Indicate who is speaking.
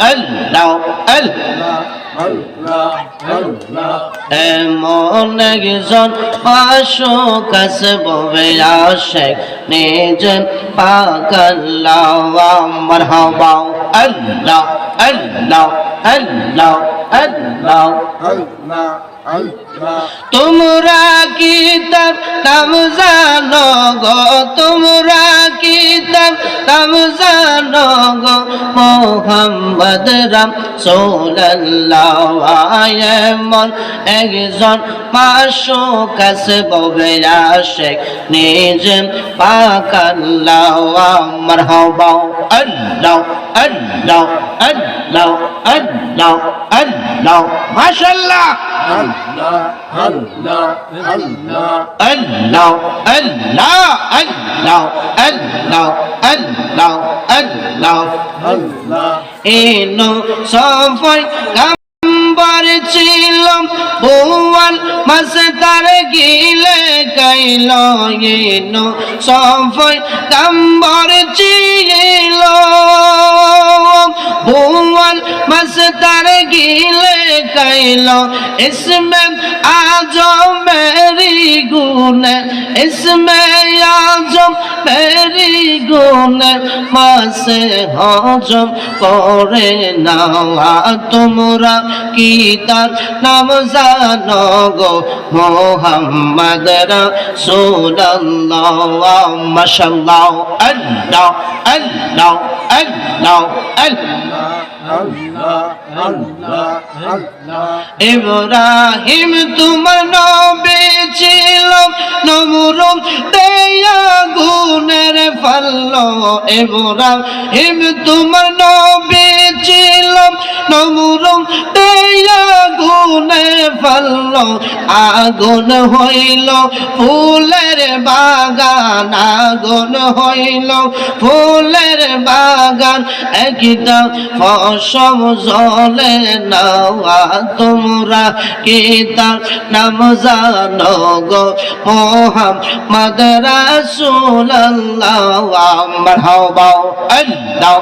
Speaker 1: আল্লাহ এমন একজন আশিক আছে ববে আশিক নিজের পাক আল্লাহ মারহাবা আল্লাহ আল্লাহ আল্লাহ আল্লাহ তোমরা কি তার নাম জানো গো তোমরা কি তার নাম জানো গো মোহাম্মদ রাসূলুল্লাহ এমন একজন মাশুক আছে ববে আশিক নিজের পাক আল্লাহ মারহাবা আল্লাহ আল্লাহ আল্লাহ আল্লাহ আল্লাহ মাশাআল্লাহ আল্লাহ আল্লাহ আল্লাহ আল্লাহ আল্লাহ আল্লাহ আল্লাহ আল্লাহ আল্লাহ আল্লাহ এনো সফাই গাম্বার ছিল বোয়াল মাসতার গিলে কাইল এনো সফাই গাম্বার ছিল বোয়াল মাসতার গিলে কাইল ইসমে आजम मेरी गुने इसमें आजम मेरी गुने मासे हजम करे ना तुमरा की तार नाम जानो गो मोहम्मद रसूलुल्लाह माशाअल्लाह अल्लाह अल्लाह अल्लाह अल्लाह ইব্রাহিম তোমার নবী ছিল নমরুদ দেয়া গুনের ফেললো ইব্রাহিম তোমার নবী ছিল নমরুদ দেয়া গুনে ফেললো আগুন হইল ফুলের বাগান আগুন হইল ফুলের বাগান একটা ফসল জলে না তোমরা কি তার নাম জানো গো মোহাম্মদ রাসূলুল্লাহ মারহাবা আল্লাহ